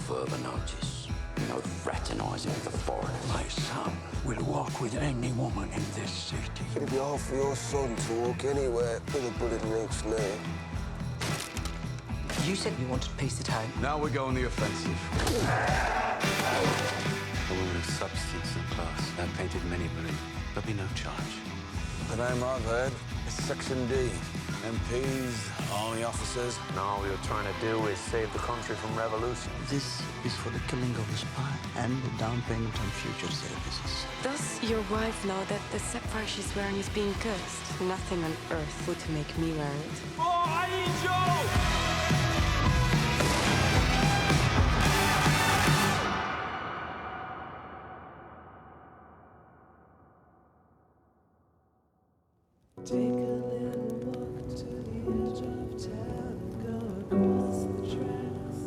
further notice. No fraternising with the foreigners. My son will walk with any woman in this city. It'd be hard for your son to walk anywhere with a bullet in each leg. You said you wanted peace at home. Now we go on the offensive. A woman of substance and class. That painted many believe. There'll be no charge. The name I've heard is Section D. MPs, army officers. And all we were trying to do is save the country from revolution. This is for the killing of the spy and the down payment on future services. Does your wife know that the sapphire she's wearing is being cursed? Nothing on earth would make me wear it. Take a little walk to the edge of town and go across the tracks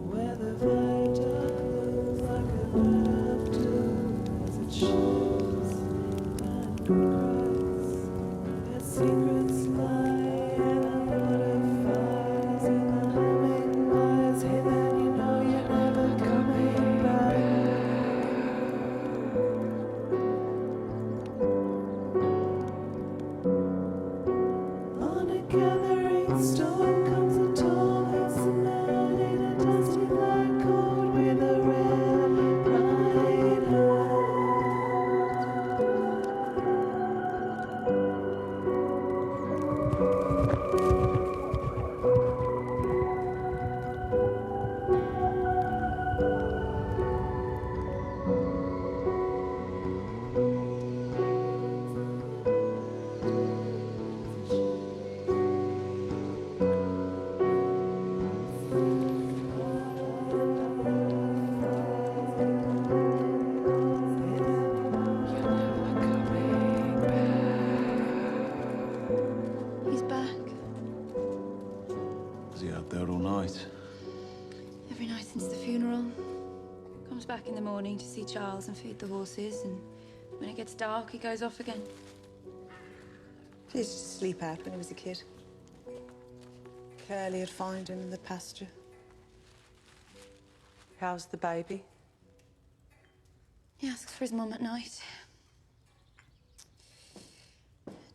where the viaduct looks like a bed of doom as it shifts and cracks. Where secrets lie and butterflies in the humming wires. Hey, then you know you're never coming back. On a gathering storm comes a tall, handsome man in a dusty black coat with a red right hand. He's back. Was he out there all night? Every night since the funeral. Comes back in the morning to see Charles and feed the horses, and when it gets dark, he goes off again. He used to sleep out when he was a kid. Curly'd find him in the pasture. How's the baby? He asks for his mum at night.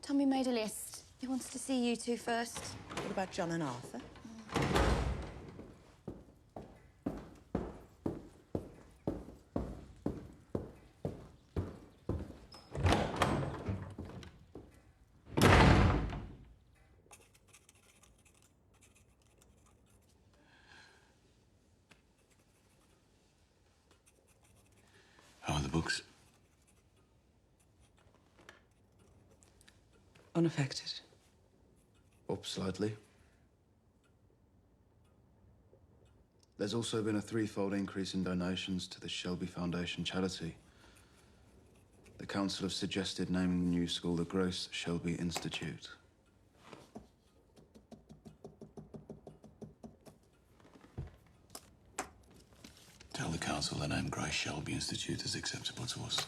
Tommy made a list. He wants to see you two first. What about John and Arthur? How are the books? Unaffected. Up slightly. There's also been a threefold increase in donations to the Shelby Foundation charity. The council have suggested naming the new school the Grace Shelby Institute. Tell the council the name Grace Shelby Institute is acceptable to us.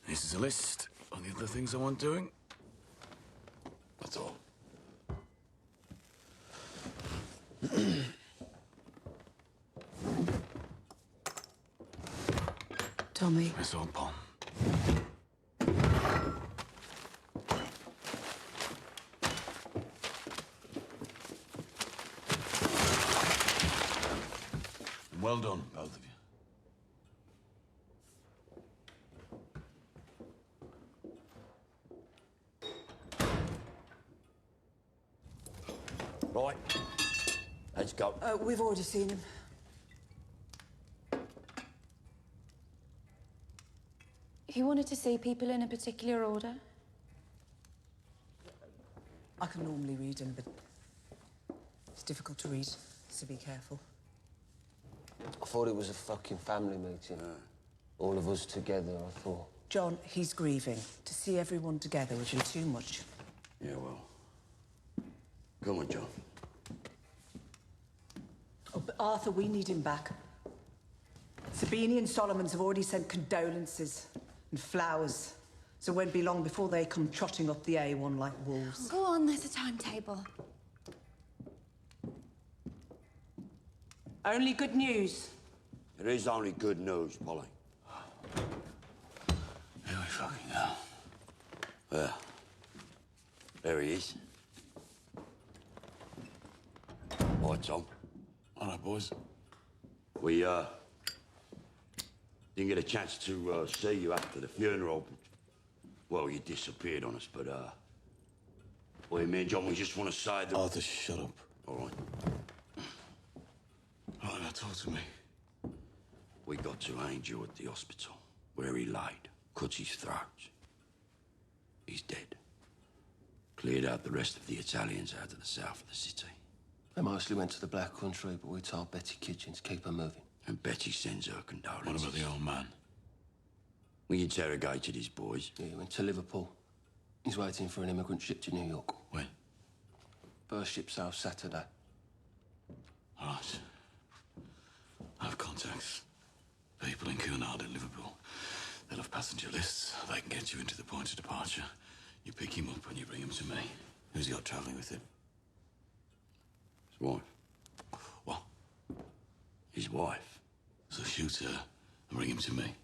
This is a list of the other things I want doing. That's all. Tommy. It's all Pom. Well done, both of you. Right. Let's go. We've already seen him. He wanted to see people in a particular order. I can normally read him, but it's difficult to read, so be careful. I thought it was a fucking family meeting. All of us together, I thought. John, he's grieving. To see everyone together would be too much. Yeah, well. Go on, John. Oh, but Arthur, we need him back. Sabini and Solomons have already sent condolences and flowers So it won't be long before they come trotting up the A1 like wolves. Go on, there's a timetable. Only good news. It is only good news, Polly. Here we fucking go. Well, there he is. Hi, Tom. All right, boys. We, didn't get a chance to, see you after the funeral. Well, you disappeared on us, but, well, me and John, we just want to say that... Arthur, shut up. All right. All right, now talk to me. We got to Angel at the hospital, where he laid, cut his throat. He's dead. Cleared out the rest of the Italians out of the south of the city. They mostly went to the Black Country, but we told Betty Kitchen to keep her moving. And Betty sends her condolences. What about the old man? We interrogated his boys. Yeah, he went to Liverpool. He's waiting for an immigrant ship to New York. When? First ship sails Saturday. All right. I have contacts. People in Cunard and Liverpool. They'll have passenger lists. They can get you into the point of departure. You pick him up and you bring him to me. Who's he got travelling with him? His wife. What? His wife. So shoot her and bring him to me.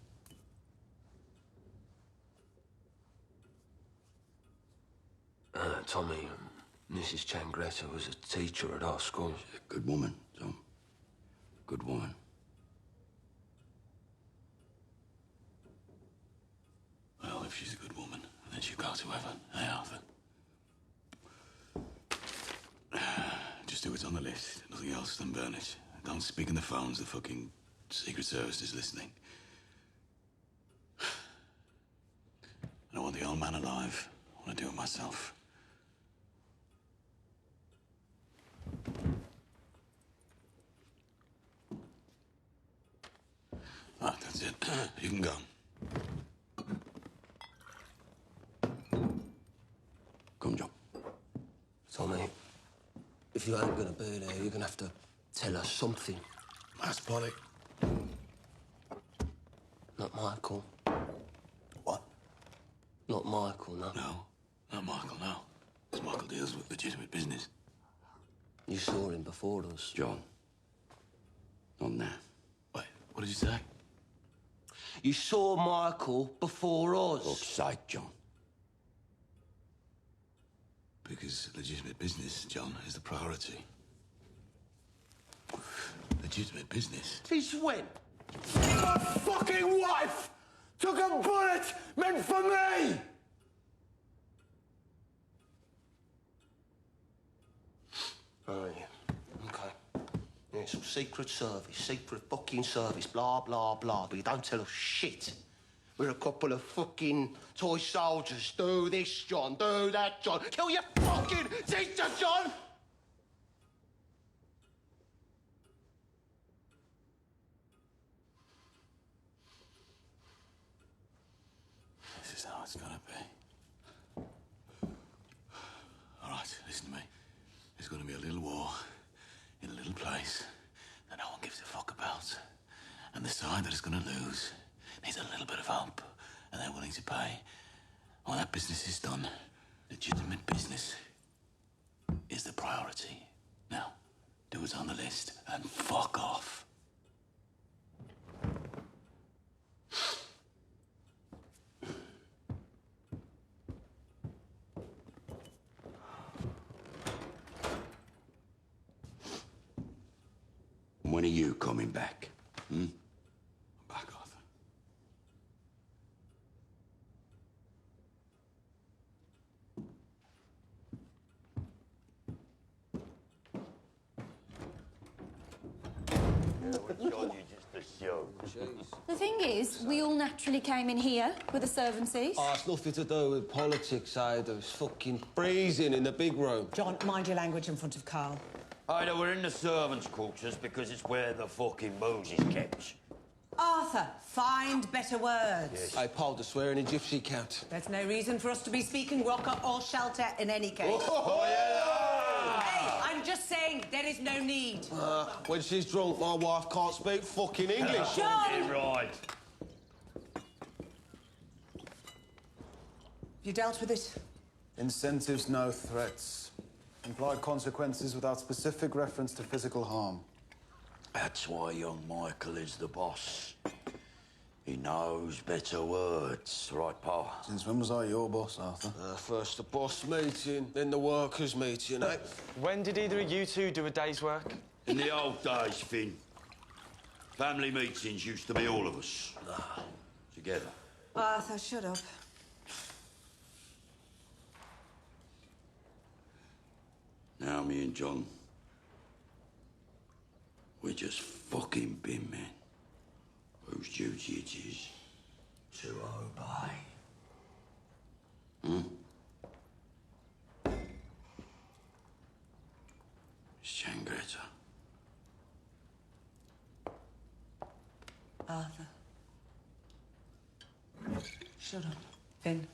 Tommy, Mrs. Changretta was a teacher at our school. She's a good woman, Tom. Good woman. Well, if she's a good woman, then she'll go to heaven. Hey, Arthur? Just do what's on the list. Nothing else, then burn it. Don't speak in the phones. The fucking Secret Service is listening. I don't want the old man alive. I want to do it myself. Right, that's it. You can go. Come, John. Tommy, if you ain't gonna be there, you're gonna have to tell us something. That's Polly. Not Michael. What? Not Michael, no. No, not Michael, no. Because Michael deals with legitimate business. You saw him before us. John. Not now. Wait, what did you say? You saw Michael before us. Fuck's sake, John. Because legitimate business, John, is the priority. Legitimate business? Since when? My fucking wife took a bullet meant for me! Oh, yeah. Okay. Yeah, it's all secret fucking service, blah, blah, blah. But you don't tell us shit. We're a couple of fucking toy soldiers. Do this, John. Do that, John. Kill your fucking sister, John! This is how it's gonna be. All right, listen to me. There's gonna be a little war in a little place that no one gives a fuck about. And the side that is gonna lose needs a little bit of hope, and they're willing to pay. When that business is done, legitimate business is the priority. Now, do what's on the list and fuck off. When are you coming back? Hmm? I'm back, Arthur. John, you just a show. The thing is, we all naturally came in here with a servant seat. Oh, it's nothing to do with politics either. It's fucking freezing in the big room. John, mind your language in front of Carl. Ida, we're in the servants' quarters because it's where the fucking booze is kept. Arthur, find better words. Hey, Paul, the swearing in gypsy count. There's no reason for us to be speaking rocker or shelter in any case. Hey, I'm just saying there is no need. When she's drunk, my wife can't speak fucking English. John! Yeah, right. You dealt with it? Incentives, no threats. Implied consequences without specific reference to physical harm. That's why young Michael is the boss. He knows better words, right, Pa? Since when was I your boss, Arthur? First the boss meeting, then the workers meeting, eh? When did either of you two do a day's work? In the old days, Finn, family meetings used to be all of us. Together. Arthur, shut up. Now me and John, we're just fucking bin men whose duty it is to obey. It's Changretta. Arthur. Shut up. Finn,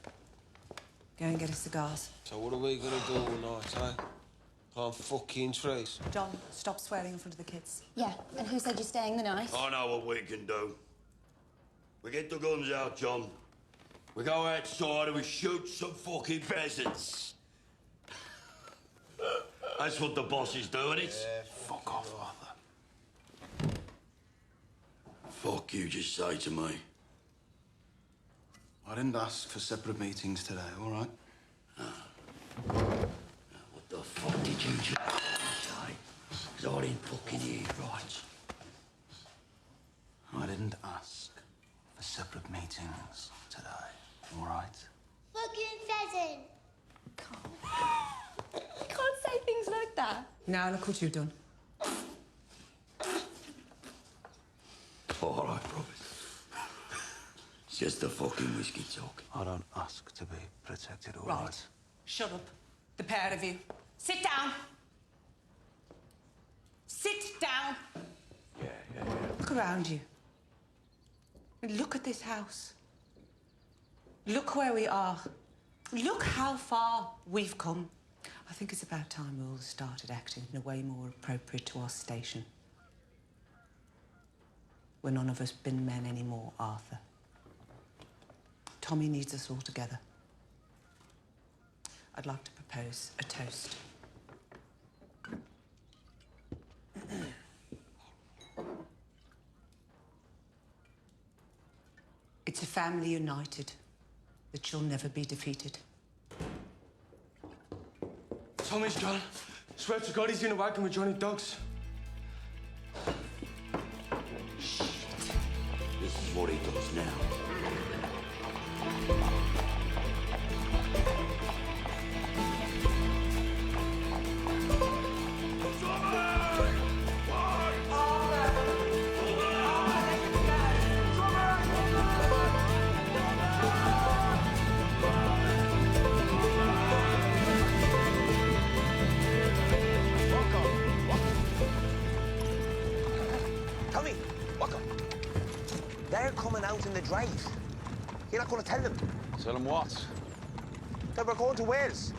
go and get us cigars. So what are we gonna do all night, eh? Climb fucking trees? John, stop swearing in front of the kids. Yeah, and who said you're staying the night? I know what we can do. We get the guns out, John. We go outside and we shoot some fucking peasants. That's what the boss is doing, it? Yeah, fuck off, Arthur. Fuck you, just say to me. I didn't ask for separate meetings today, all right? What the fuck did you just say? 'Cause I didn't fucking hear it right. I didn't ask for separate meetings today, all right? Fucking pheasant. You can't say things like that. Now look what you've done. All right, promise. It's just the fucking whiskey talk. I don't ask to be protected, all right? Right. Shut up. The pair of you. Sit down. Sit down. Yeah. Look around you. And look at this house. Look where we are. Look how far we've come. I think it's about time we all started acting in a way more appropriate to our station. We're none of us bin men anymore, Arthur. Tommy needs us all together. I'd like to propose a toast. It's a family united that shall never be defeated. Tommy's gone. Swear to God he's in a wagon with Johnny Dogs. This is what he does now. Tommy, Walker. They're coming out in the drive. You're not going to tell them Tell them what? that we're going to Wales.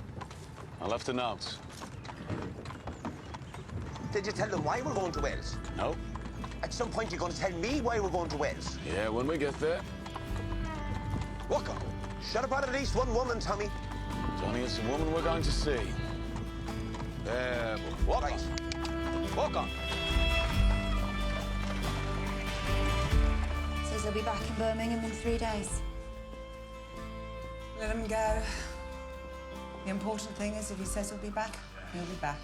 I left a note. Did you tell them why we're going to Wales? No? At some point, you're going to tell me why we're going to Wales. Yeah, when we get there. Walker, shut up at least one woman, Tommy. Johnny, it's the woman we're going to see. Walk Right. Walker. Says he'll be back in Birmingham in 3 days. Let him go. The important thing is if he says he'll be back, he'll be back.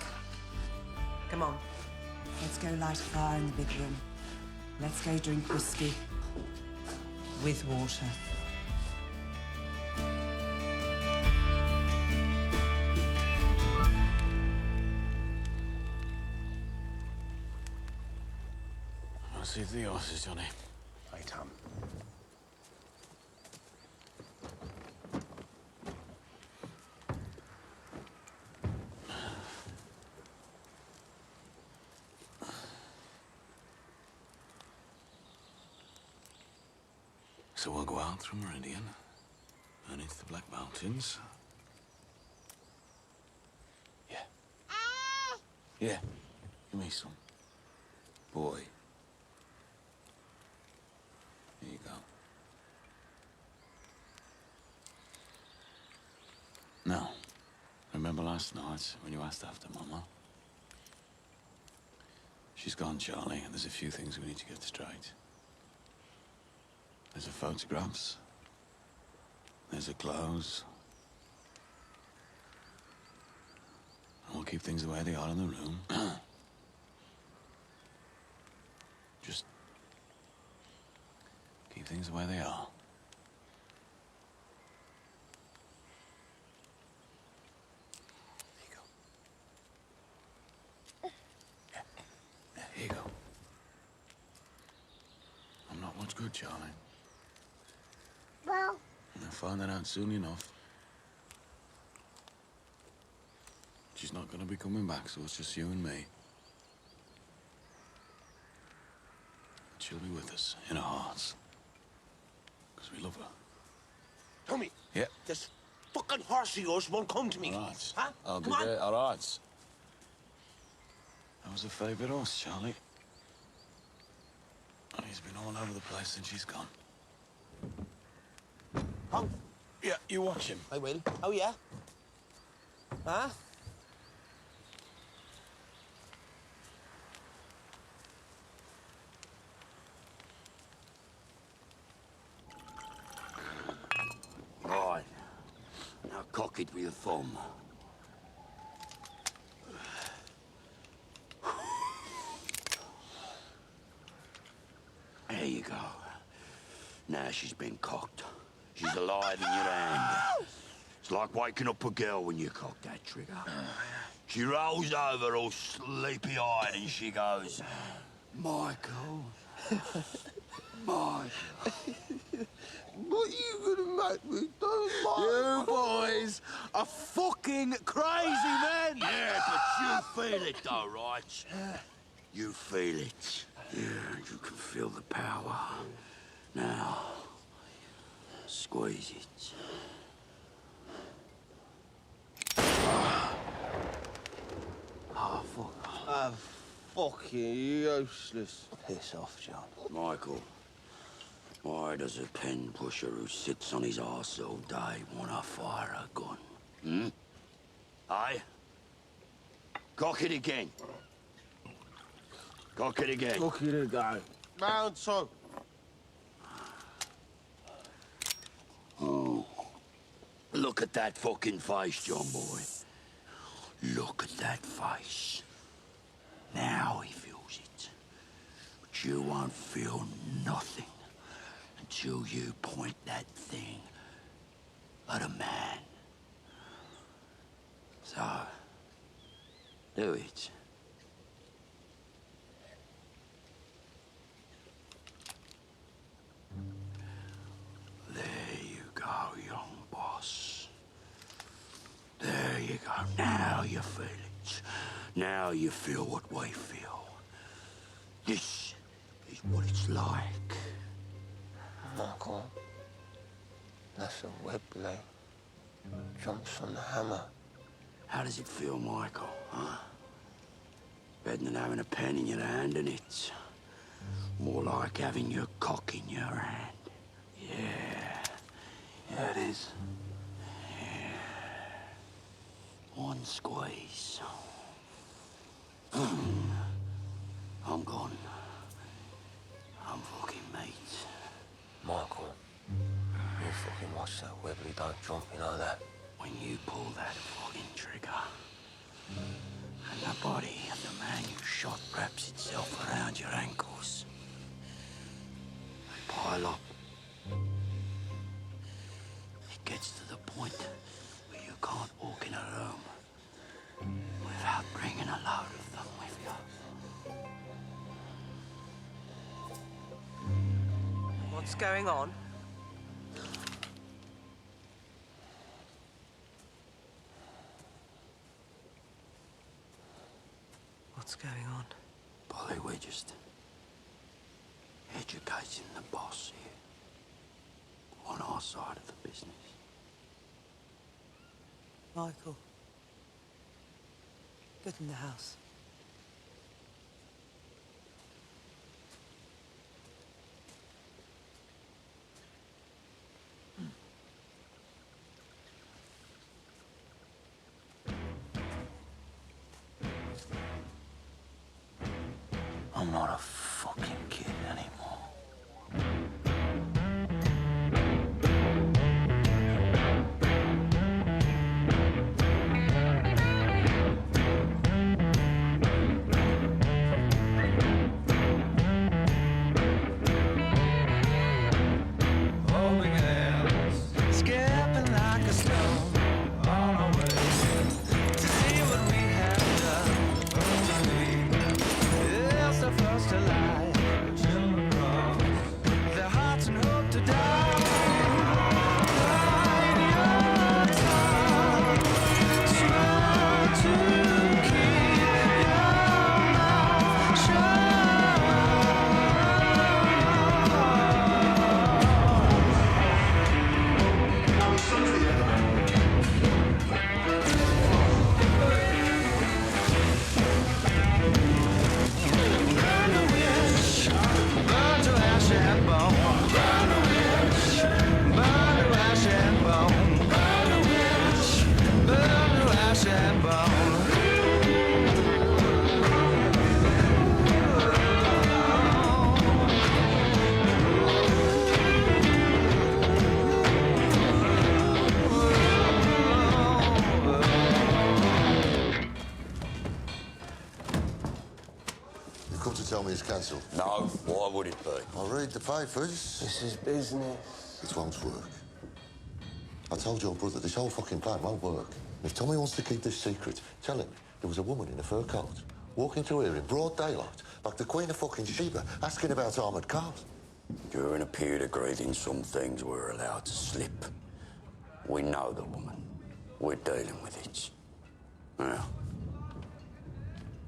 Come on. Let's go light a fire in the big room. Let's go drink whiskey with water. I'll see the horses, Johnny. Hi, Tom. So we'll go out through Meridian and into the Black Mountains. Yeah. Yeah. Give me some. Boy. Here you go. No. Remember last night when you asked after Mama? She's gone, Charlie, and there's a few things we need to get straight. There's her photographs. There's her clothes. And we'll keep things the way they are in the room. Just keep things the way they are. Here you go. I'm not much good, Charlie. Well, I'll find that out soon enough. She's not gonna be coming back, so it's just you and me. She'll be with us, in our hearts. Because we love her. Tommy. Yeah. This fucking horse of yours won't come to me. All right. Huh? I'll be Come on. there. All right. That was her favourite horse, Charlie. And he's been all over the place since she's gone. Oh. Yeah, you watch him. I will. Oh, yeah? Huh? Right. Now cock it with your thumb. There you go. Now she's been cocked. She's alive in your hand. It's like waking up a girl when you cock that trigger. She rolls over all sleepy-eyed and she goes, Michael. Michael. What are you gonna make me do, Michael? You boys are fucking crazy men! Yeah, but you feel it though, right? You feel it. Yeah, you can feel the power. Now, squeeze it. Oh, fuck. Fucking useless. Piss off, John. Michael, why does a pen pusher who sits on his arse all day want to fire a gun? Hmm? Aye? Cock it again. Cock it again. Cock it again. Round two. Oh. Look at that fucking face, John boy. Look at that face. Now he feels it. But you won't feel nothing until you point that thing at a man. So, do it. There you go, young boss. There you go. Now you feel it. Now you feel what we feel. This is what it's like. Michael, that's a web blade. Jumps on the hammer. How does it feel, Michael, huh? Better than having a pen in your hand, isn't it? More like having your cock in your hand. Yeah. Yeah, it is. Yeah. One squeeze. I'm gone. I'm fucking mate. Michael, you fucking watch that Webley don't jump, you know that? When you pull that fucking trigger, and the body of the man you shot wraps itself around your ankles, they pile up. It gets to the point where you can't walk in a room without bringing a load of them with you. What's going on? What's going on? Polly, we're just educating the boss here on our side of the business. Michael, get in the house. not a fucking kid anymore. Come to tell me it's cancelled. No, why would it be? I'll read the papers. This is business. It won't work. I told your brother this whole fucking plan won't work. If Tommy wants to keep this secret, tell him there was a woman in a fur coat walking through here in broad daylight, like the Queen of fucking Sheba, asking about armoured cars. During a period of grieving, some things were allowed to slip. We know the woman. We're dealing with it. Now,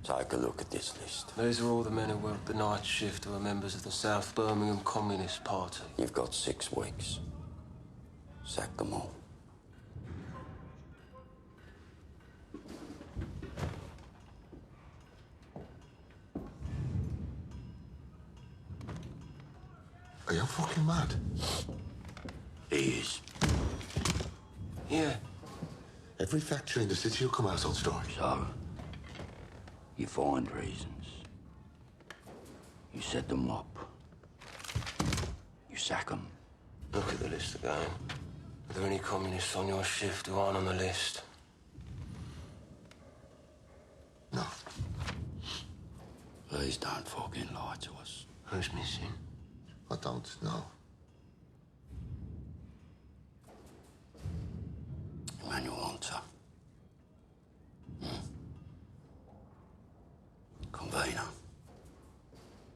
take a look at this list. These are all the men who worked the night shift who are members of the South Birmingham Communist Party. You've got 6 weeks. Sack them all. Are you fucking mad? He is. Yeah. Every factory in the city will come out on strike. So, you find reasons. You set them up. You sack them. Look at the list again. Are there any communists on your shift who aren't on the list? No. Please don't fucking lie to us. Who's missing? I don't know. Emmanuel Hunter. Convener.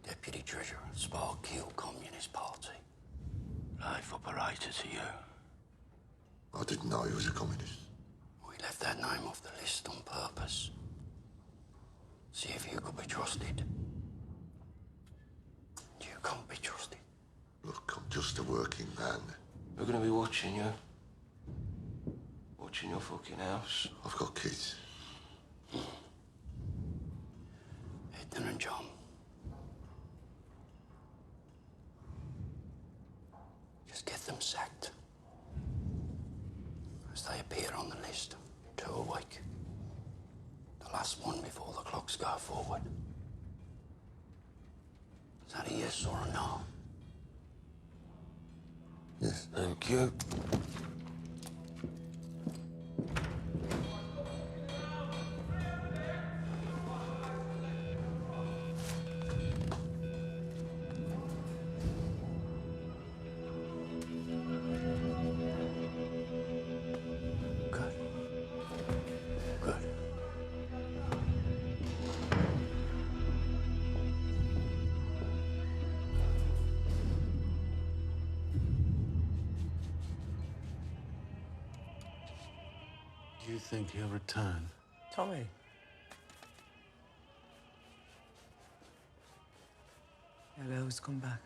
Deputy Treasurer, Spark Hill Communist Party. Life operator to you. I didn't know he was a communist. We left that name off the list on purpose. See if you could be trusted. You can't be trusted. Look, I'm just a working man. We're gonna be watching you. Watching your fucking house. I've got kids. Ethan and John. Just get them sacked. As they appear on the list. 2 a week. The last one before the clocks go forward. Is that a yes or a no? Yes. Thank you. Good. Good. Do you think he'll return? Tommy. He'll always come back.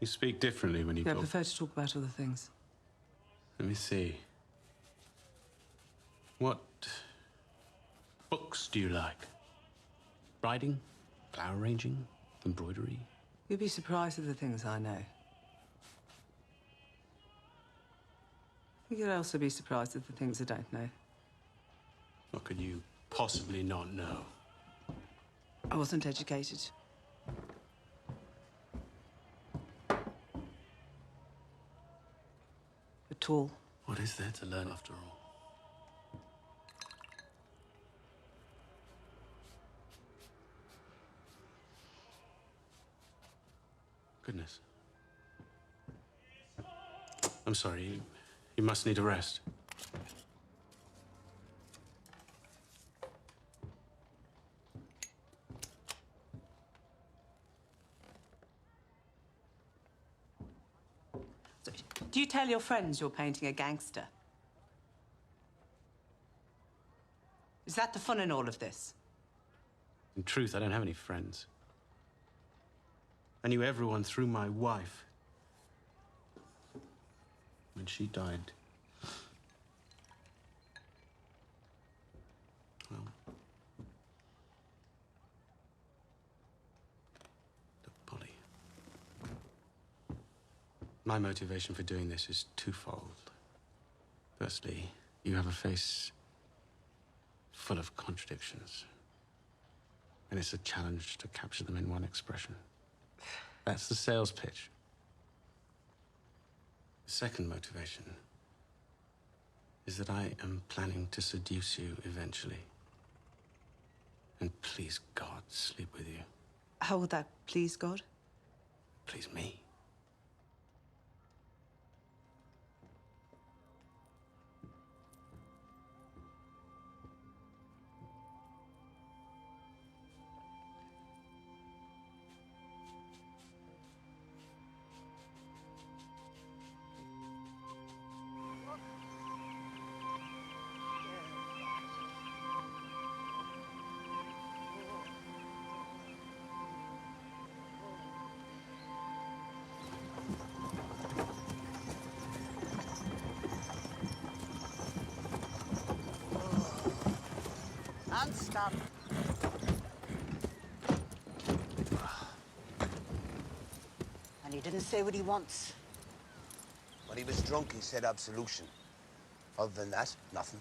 You speak differently when you Yeah, I go... prefer to talk about other things. Let me see. What books do you like? Writing? Flower arranging? Embroidery? You'd be surprised at the things I know. I think you'd also be surprised at the things I don't know. What could you possibly not know? I wasn't educated. At all. What is there to learn after all? Goodness. I'm sorry, you must need a rest. So, do you tell your friends you're painting a gangster? Is that the fun in all of this? In truth, I don't have any friends. I knew everyone through my wife. When she died, well, look, Polly, my motivation for doing this is twofold. Firstly, you have a face full of contradictions, and it's a challenge to capture them in one expression. That's the sales pitch. The second motivation is that I am planning to seduce you eventually. And please God, sleep with you. How would that please God? Please me. And stop. And he didn't say what he wants. When he was drunk, he said absolution. Other than that, nothing.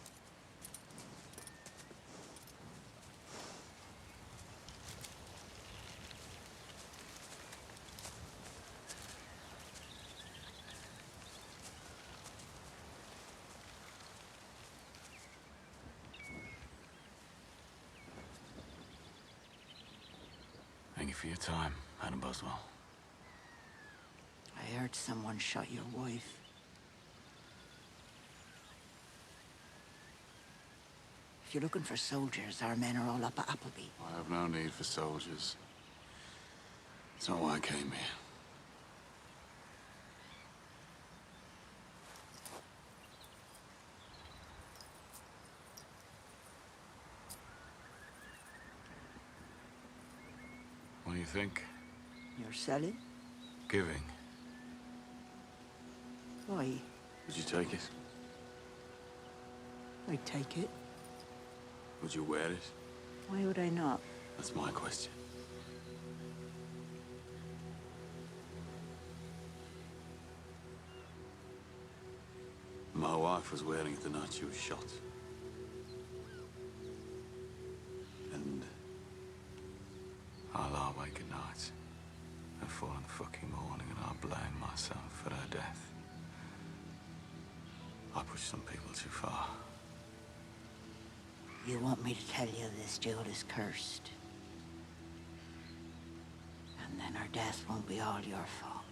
Thank you for your time, Madam Boswell. I heard someone shot your wife. If you're looking for soldiers, our men are all up at Appleby. I have no need for soldiers. It's not why I came here. What do you think? You're selling? Giving. Why? Would you take it? I'd take it. Would you wear it? Why would I not? That's my question. My wife was wearing it the night she was shot. And I lie awake at night and fall in the fucking morning and I blame myself for her death. I push some people too far. You want me to tell you this jewel is cursed? And then her death won't be all your fault.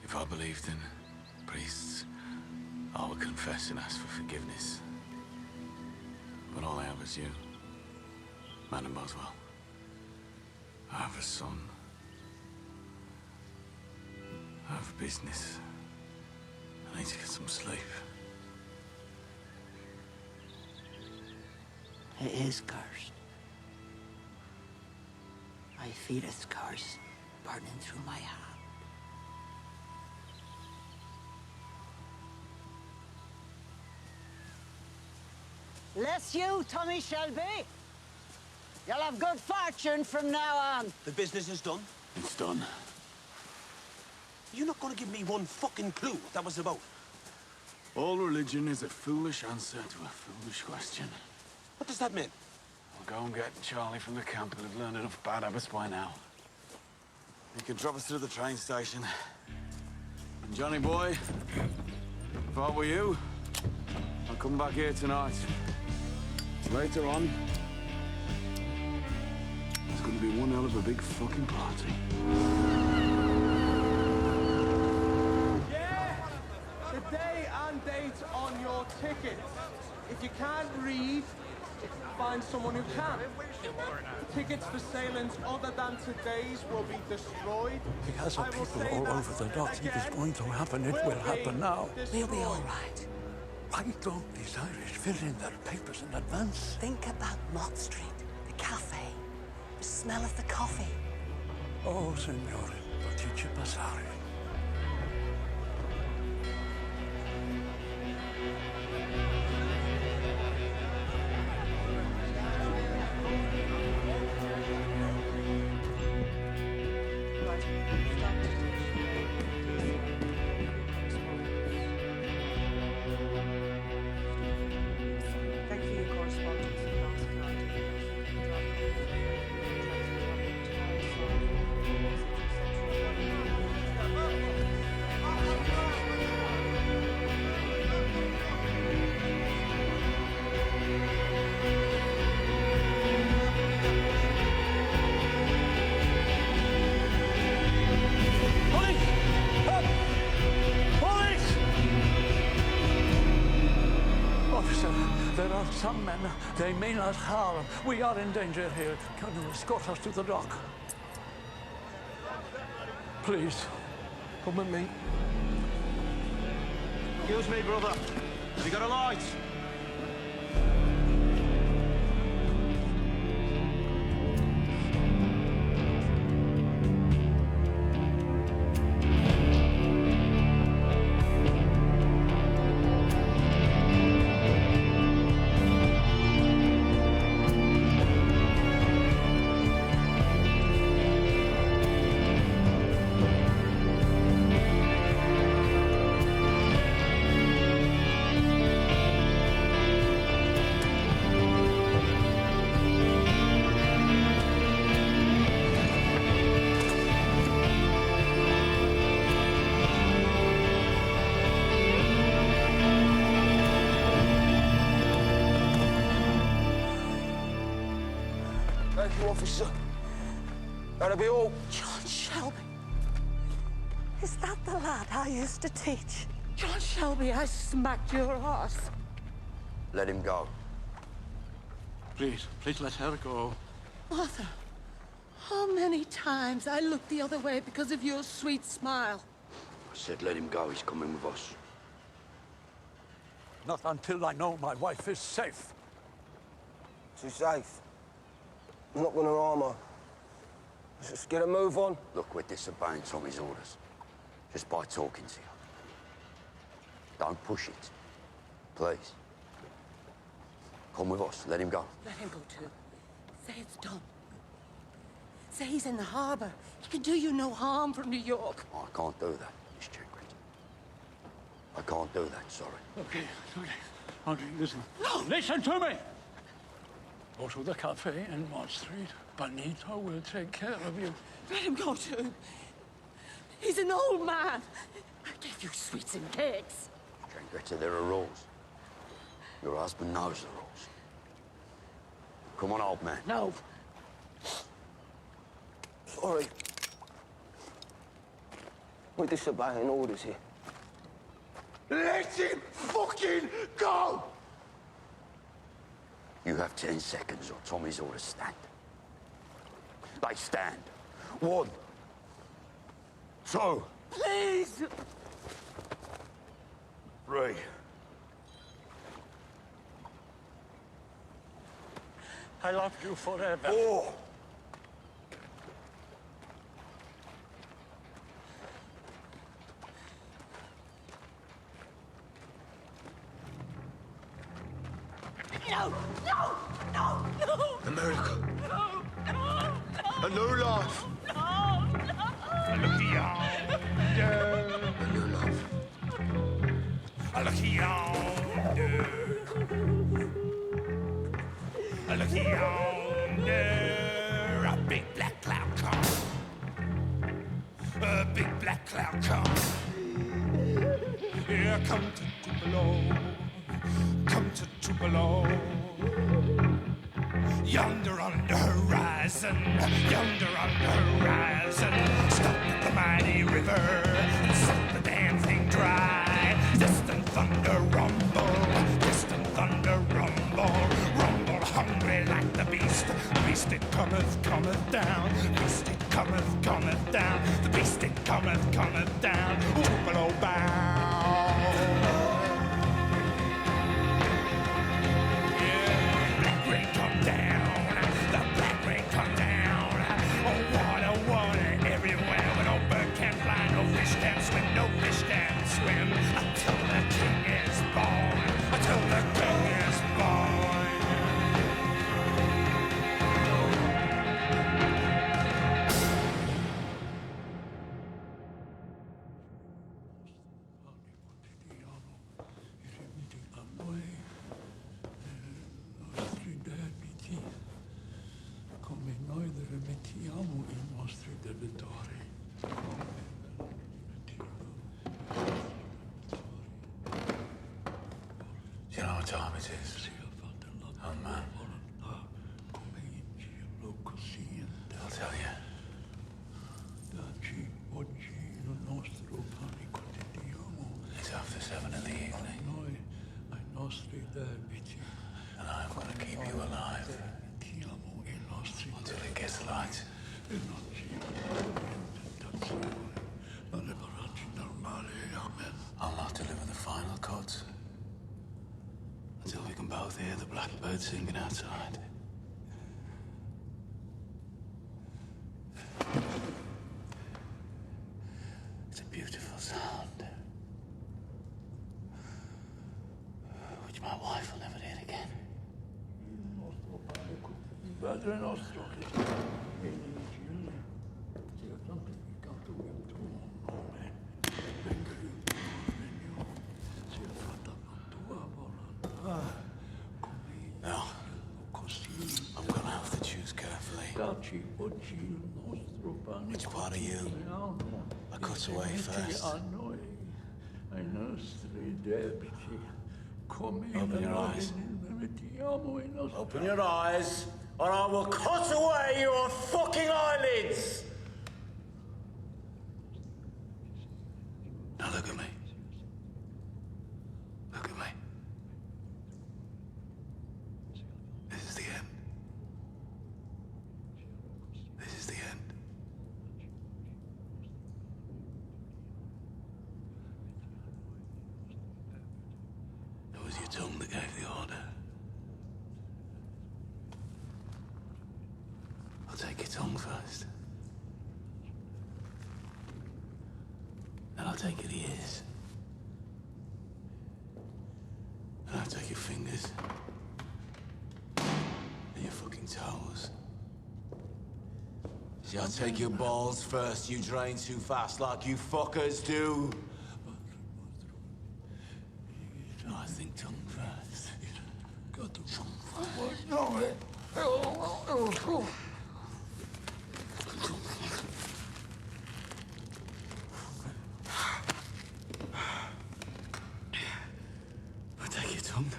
If I believed in priests, I would confess and ask for forgiveness. But all I have is you, Madam Boswell. I have a son. I have a business. I need to get some sleep. It is cursed. I feel its curse burning through my heart. Bless you, Tommy Shelby. You'll have good fortune from now on. The business is done. It's done. You're not going to give me one fucking clue what that was about. All religion is a foolish answer to a foolish question. What does that mean? I'll go and get Charlie from the camp. He'll have learned enough bad habits by now. He can drop us to the train station. And Johnny boy, if I were you, I'll come back here tonight. Later on, it's going to be one hell of a big fucking party. Yeah! The day and date on your ticket. If you can't read, find someone who can. Tickets for sailings other than today's will be destroyed. Because of people all over the docks, if it's going to happen, it will happen now. We'll be all right. Why don't these Irish fill in their papers in advance? Think about Mott Street, the cafe, the smell of the coffee. Oh, signore, potici passare. Thank you for your correspondence last Officer, there are some men. They may not harm. We are in danger here. Can you escort us to the dock? Please. Come with me. Excuse me, brother. Have you got a light? Thank you, officer. That'll be all. John Shelby. Is that the lad I used to teach? John Shelby, I smacked your ass. Let him go. Please let her go. Arthur, how many times I looked the other way because of your sweet smile? I said let him go. He's coming with us. Not until I know my wife is safe. She's safe. I'm not gonna harm her. Let's just get a move on. Look, we're disobeying Tommy's orders. Just by talking to you. Don't push it. Please. Come with us. Let him go. Let him go too. Say it's done. Say he's in the harbour. He can do you no harm from New York. I can't do that, Miss Chingret. I can't do that, sorry. Okay, listen. No! Listen to me! Go to the cafe in Mott Street. Benito will take care of you. Let him go too. He's an old man. I gave you sweets and cakes. Chingret, there are rules. Your husband knows the rules. Come on, old man. No. Sorry. We're disobeying orders here. Let him fucking go! You have 10 seconds or Tommy's orders stand. They stand. 1, 2, Please! 3. I love you forever. 4. No! No! No! No! America. No! No! No! A new life. No! No! A new life. Lucky look yonder, a big black cloud comes. A big black cloud comes. Here come to Tupelo, come to Tupelo. Yonder on the horizon, yonder on the horizon. Stop the mighty river and suck the damn thing dry. Distant thunder rumble, distant thunder rumble. Rumble hungry like the beast. The beast it cometh, cometh down. Beast it cometh, cometh down. The beast it cometh, cometh down. Tupelo bound. Yeah, black rain come down. The black rain come down. Oh, water, water everywhere. But no bird can fly, no fish can swim, no fish can swim. Until the king is born. Until the king is born. Come noi rimettiamo i nostri debitori. Do you know what time it is? Oh, man. I'll tell you. It's after 7 in the evening. And I'm going to keep you alive until it gets light. I'll not deliver the final cuts until we can both hear the blackbird singing outside. It's a beautiful sound, which my wife will never hear again. Padre nostro che sei in cielo, sia santificato il tuo nome, venga il tuo regno, sia fatta la tua volontà, come in cielo così. I'm gonna have to choose carefully. Dacci oggi il nostro pane Which part of you I cut away first? a noi, ai nostri debiti, come Open your eyes. rimettiamo i nostri. Open your eyes, or I will cut away your fucking eyelids! Now look at me. Look at me. This is the end. This is the end. It was your tongue that gave the order. I'll take your tongue first. Then I'll take your ears. And I'll take your fingers. And your fucking toes. See, I'll take your balls first. You drain too fast like you fuckers do. No, I think tongue first. Got the tongue first. No, I'll take your tongue.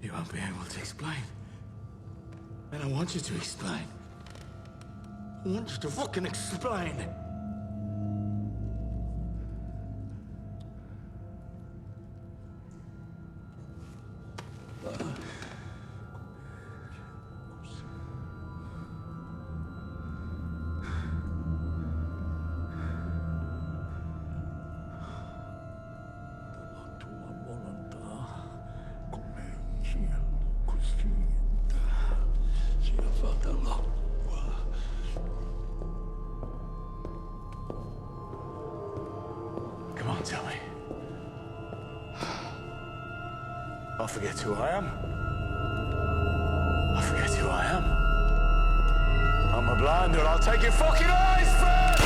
You won't be able to explain. And I want you to explain. I want you to fucking explain. Come on, tell me. I'll forget who I am. I'll forget who I am. I'm a blinder. I'll take your fucking eyes first!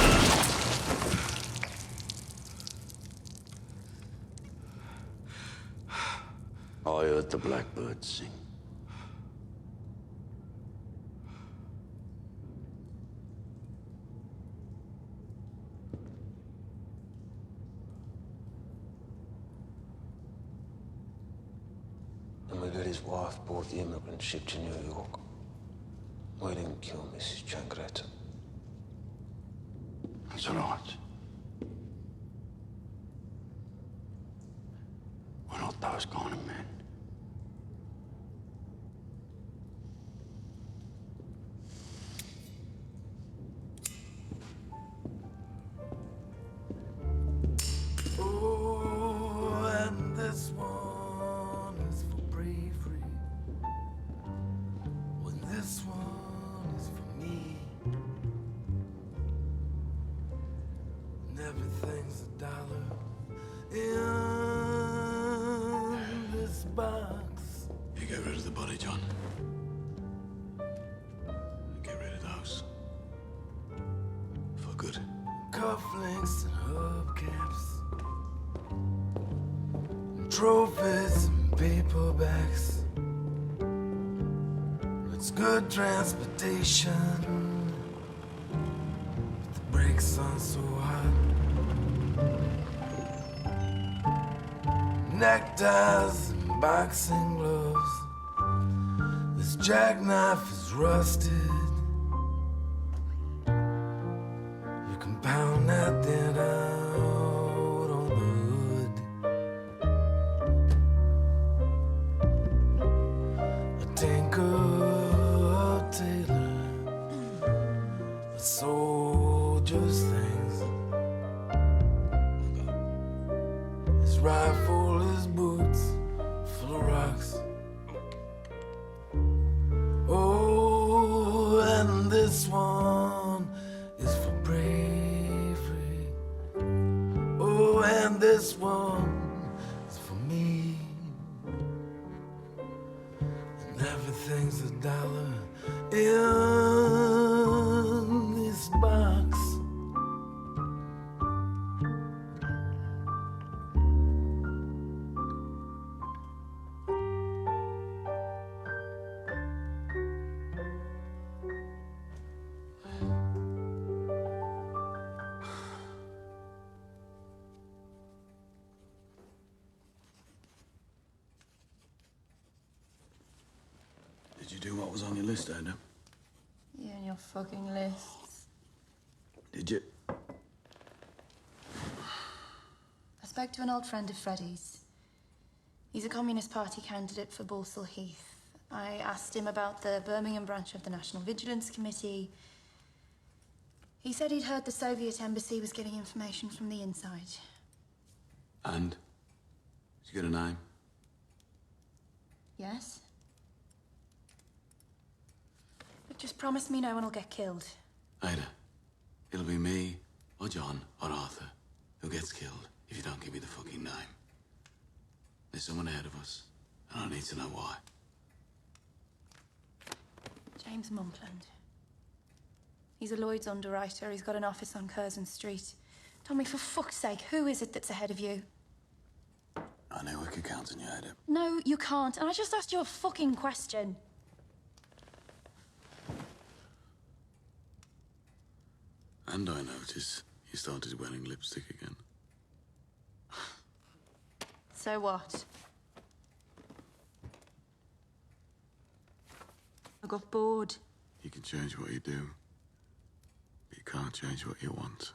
I heard the blackbird sing. his wife bought the immigrant ship to New York. We didn't kill Mrs. Changretta. That's all right. We're not those kind of men. Oh, and this one is for bravery. When this one is for me. And everything's a dollar in this box. You get rid of the body, John. Get rid of those. For good. Cufflinks and hubcaps, and trophies and paperbacks. It's good transportation, but the brakes aren't so hot. Neckties and boxing gloves. This jackknife is rusted. Pound that thing out on the hood. A tinker, tailor, a soldier's things. His rifle, his boots, full of rocks. Oh, and this one is for bravery. Oh, and this one is for me. And everything's a dollar in this box. Did you do what was on your list, Adam? You and your fucking lists. Did you? I spoke to an old friend of Freddie's. He's a Communist Party candidate for Balsall Heath. I asked him about the Birmingham branch of the National Vigilance Committee. He said he'd heard the Soviet embassy was getting information from the inside. And? Did you get a name? Yes? But just promise me no one will get killed. Ada, it'll be me, or John, or Arthur, who gets killed if you don't give me the fucking name. There's someone ahead of us, and I need to know why. James Mumpland. He's a Lloyd's underwriter. He's got an office on Curzon Street. Tommy, for fuck's sake, who is it that's ahead of you? I know we could count on you, Ada. No, you can't. And I just asked you a fucking question. And I notice you started wearing lipstick again. So what? I got bored. You can change what you do, but you can't change what you want.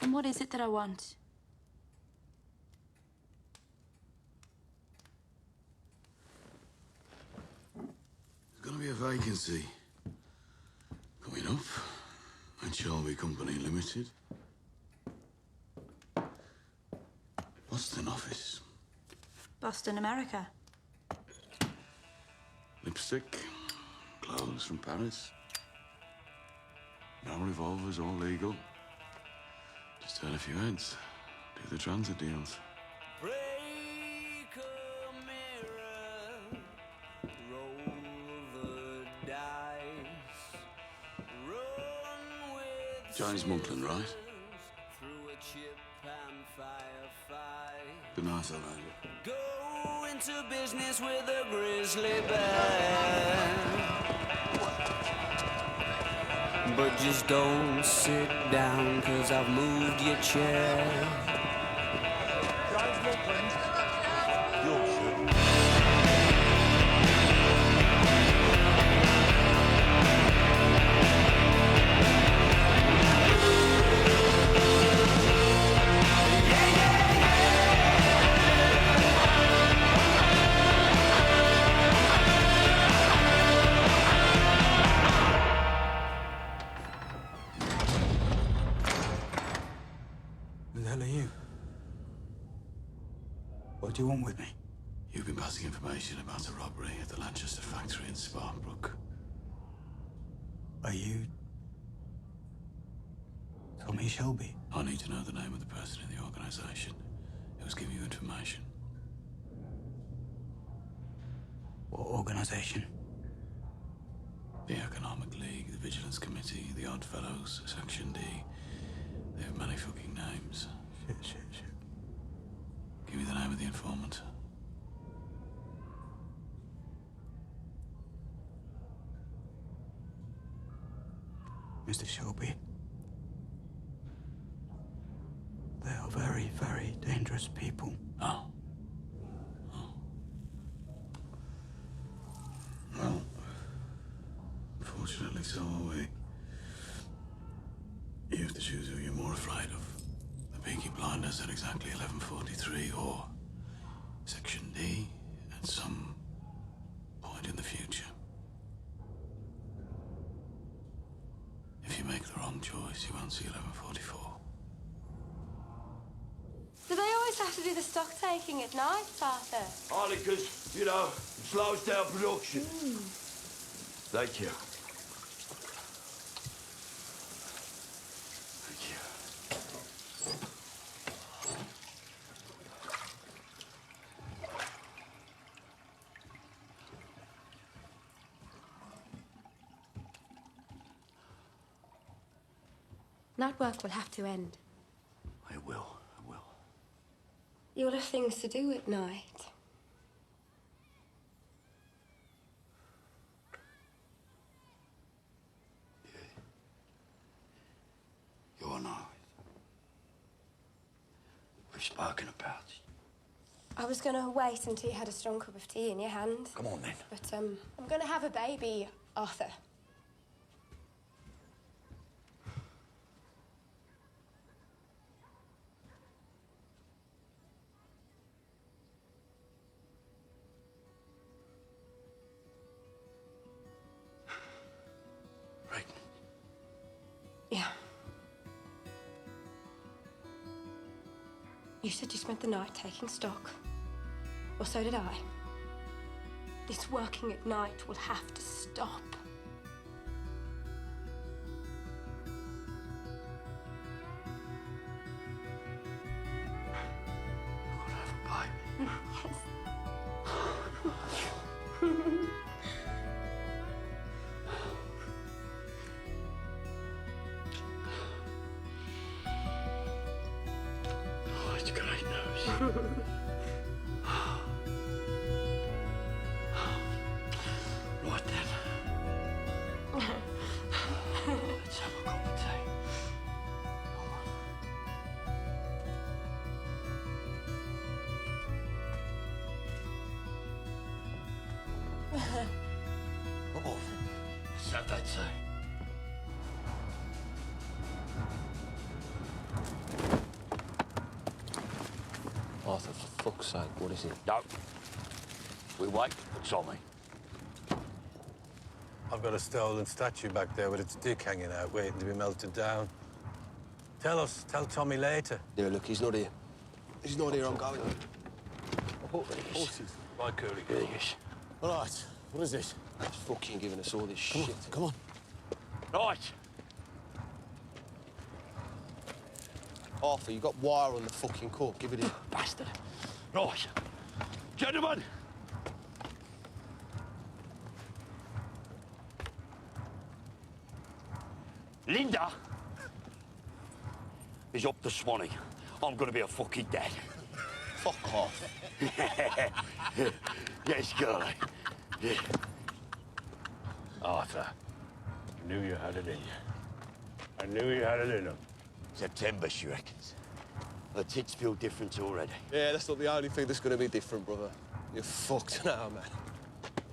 And what is it that I want? There's gonna be a vacancy coming up at Shelby Company Limited. Boston office. Boston, America. Lipstick, clothes from Paris. No revolvers, all legal. Just turn a few heads, do the transit deals. James Mumpland, right? Good night, Orlando. Go into business with a grizzly bear, but just don't sit down, 'cause I've moved your chair. James Mumpland. Yorkshire. hell are you? What do you want with me? You've been passing information about a robbery at the Lanchester factory in Sparkbrook. Are you... Tommy Shelby? I need to know the name of the person in the organisation who was giving you information. What organisation? The Economic League, the Vigilance Committee, the Odd Fellows, Section D. They have many fucking names. Shit. Give me the name of the informant. Mr. Shelby. They are very, very dangerous people. Oh. Well, unfortunately, so are we. You have to choose who you're more afraid of. The Peaky Blinders at exactly 11:43, or Section D at some point in the future. If you make the wrong choice, you won't see 11:44. Do they always have to do the stock taking at night, Arthur? Only because, you know, it slows down production. Thank you. Thank you. Night work will have to end. It will. You'll have things to do at night. You're not. We've spoken about it. I was going to wait until you had a strong cup of tea in your hand. Come on, then. But, I'm going to have a baby, Arthur. Yeah. You said you spent the night taking stock. Well, so did I. This working at night will have to stop. Yes. Oh, it's great news. Right then. Let's have a cup of tea. Come on. Let's have that tea. Arthur, for fuck's sake, what is it? No. We wait for Tommy. I've got a stolen statue back there with its dick hanging out, waiting to be melted down. Tell Tommy later. Yeah, look, he's not here. He's not here, I'm going. Horses. Right, Curly. Here he is. All right, what is it? He's fucking giving us all this shit. Come on. Right. Arthur, you got wire on the fucking cork. Give it here. Bastard. Right. Gentlemen. Linda is up to Swanee. I'm gonna be a fucking dad. Fuck off. Yes, girlie. Yeah. Arthur, I knew you had it in you. I knew you had it in him. September, she reckons. Her tits feel different already. Yeah, that's not the only thing that's going to be different, brother. You're fucked now, man.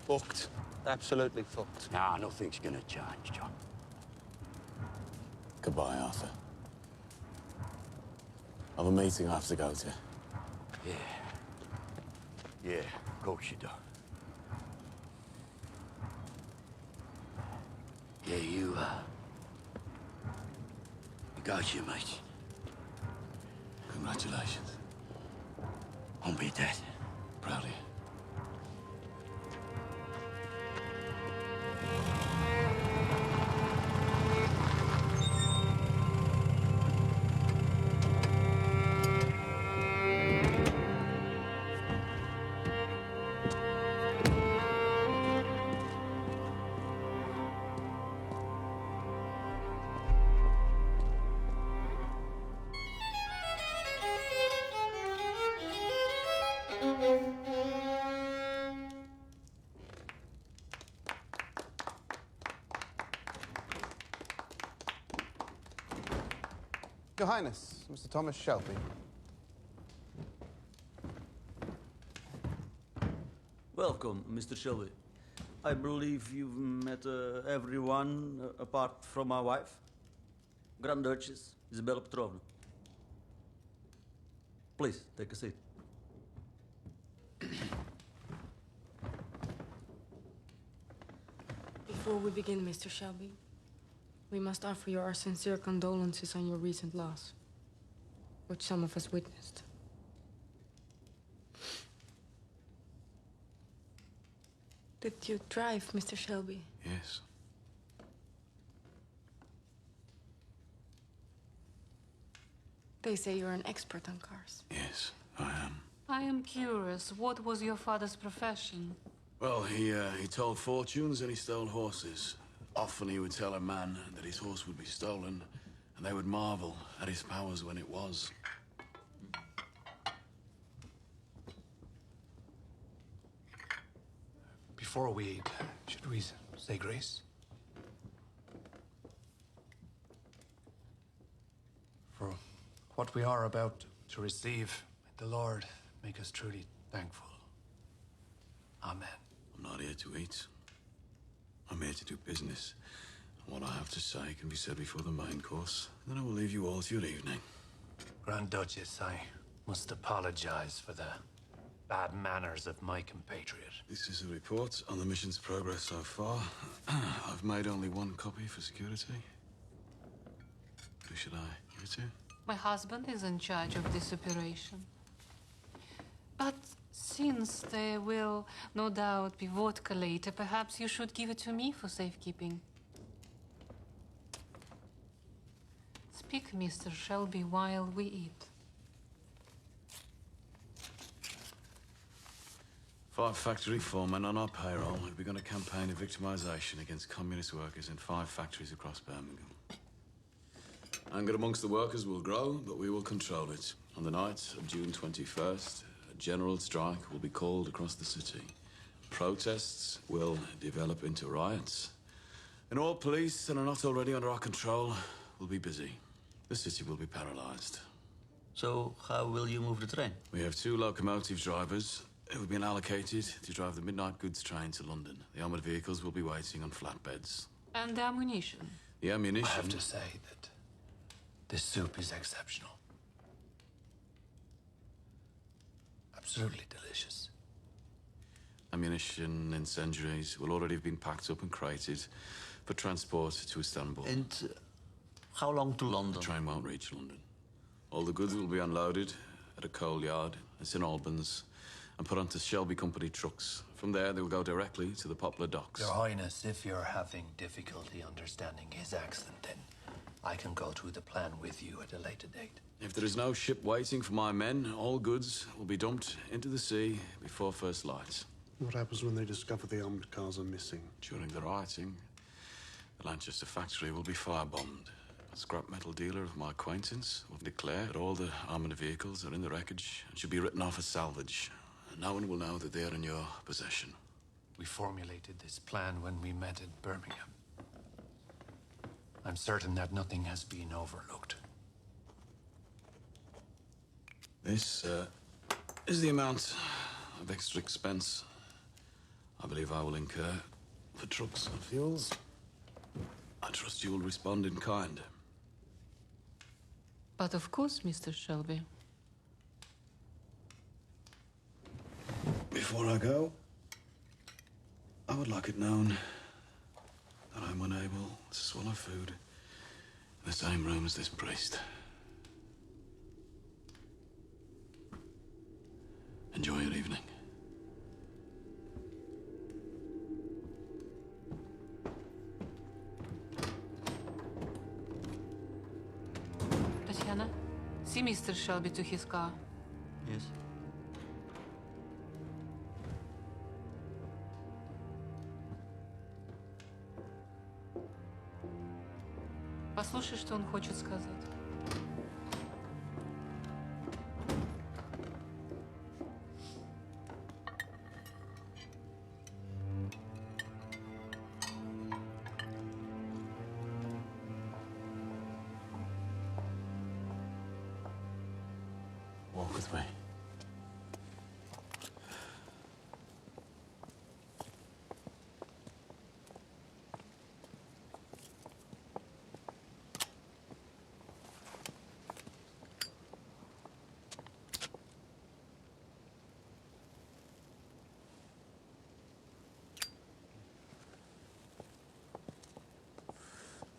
Fucked. Absolutely fucked. Nah, nothing's gonna change, John. Goodbye, Arthur. I've a meeting I have to go to. Yeah. Yeah, of course you do. Yeah, you go to your mate. Congratulations. On be dead. Proud of you. Your Highness, Mr. Thomas Shelby. Welcome, Mr. Shelby. I believe you've met everyone apart from my wife, Grand Duchess Isabella Petrovna. Please, take a seat. Before we begin, Mr. Shelby, we must offer you our sincere condolences on your recent loss, which some of us witnessed. Did you drive, Mr. Shelby? Yes. They say you're an expert on cars. Yes, I am. I am curious, what was your father's profession? Well, he told fortunes and he stole horses. Often he would tell a man that his horse would be stolen, and they would marvel at his powers when it was. Before we eat, should we say grace? For what we are about to receive, may the Lord make us truly thankful. Amen. I'm not here to eat. I'm here to do business. And what I have to say can be said before the main course. Then I will leave you all to your evening. Grand Duchess, I must apologize for the bad manners of my compatriot. This is a report on the mission's progress so far. I've made only one copy for security. Who should I give it to? My husband is in charge of this operation. But since there will no doubt be vodka later, perhaps you should give it to me for safekeeping. Speak, Mr. Shelby, while we eat. 5 factory foremen on our payroll have begun a campaign of victimization against communist workers in 5 factories across Birmingham. Anger amongst the workers will grow, but we will control it. On the night of June 21st, a general strike will be called across the city. Protests will develop into riots. And all police that are not already under our control will be busy. The city will be paralyzed. So, how will you move the train? We have 2 locomotive drivers who have been allocated to drive the midnight goods train to London. The armored vehicles will be waiting on flatbeds. And the ammunition? The ammunition... I have to say that this soup is exceptional. Absolutely delicious. Ammunition, incendiaries will already have been packed up and crated for transport to Istanbul. And how long to London? The train won't reach London. All the goods will be unloaded at a coal yard at St Albans and put onto Shelby Company trucks. From there, they will go directly to the Poplar Docks. Your Highness, if you're having difficulty understanding his accent, then I can go through the plan with you at a later date. If there is no ship waiting for my men, all goods will be dumped into the sea before first light. What happens when they discover the armored cars are missing? During the rioting, the Lanchester factory will be firebombed. A scrap metal dealer of my acquaintance will declare that all the armored vehicles are in the wreckage and should be written off as salvage. No one will know that they are in your possession. We formulated this plan when we met at Birmingham. I'm certain that nothing has been overlooked. This is the amount of extra expense I believe I will incur for trucks and fuels. I trust you will respond in kind. But of course, Mr. Shelby. Before I go, I would like it known that I'm unable to swallow food in the same room as this priest. Enjoy your evening. Tatiana, see Mr. Shelby to his car. Yes. Послушай, что он хочет сказать. Walk with me.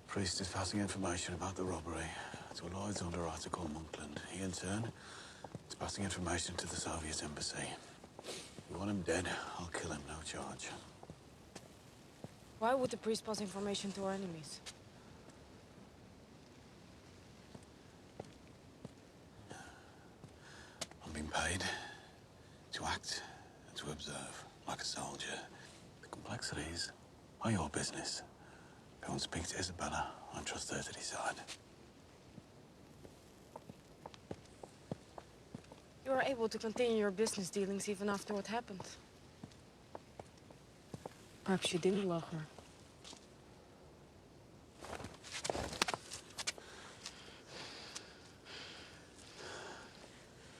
Priest is passing information about the robbery to Lloyd's under Article Monkland. He, in turn, is passing information to the Soviet embassy. If you want him dead, I'll kill him, no charge. Why would the priest pass information to our enemies? I'm being paid to act and to observe, like a soldier. The complexities are your business. Go and speak to Isabella. I trust her to decide. You were able to continue your business dealings even after what happened. Perhaps you didn't love her.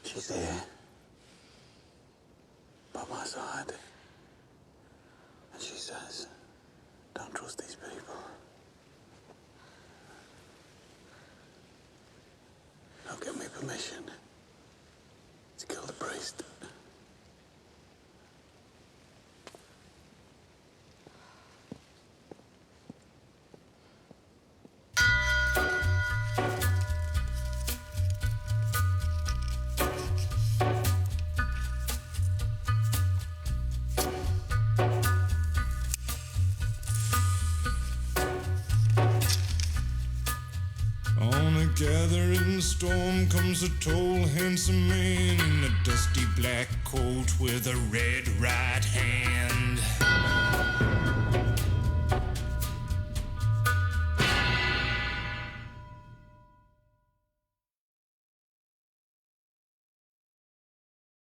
She's here, by my side. And she says, don't trust these people. Don't give me permission to kill the priest. On a gathering storm comes a tall, handsome man in a dusty black coat with a red ride.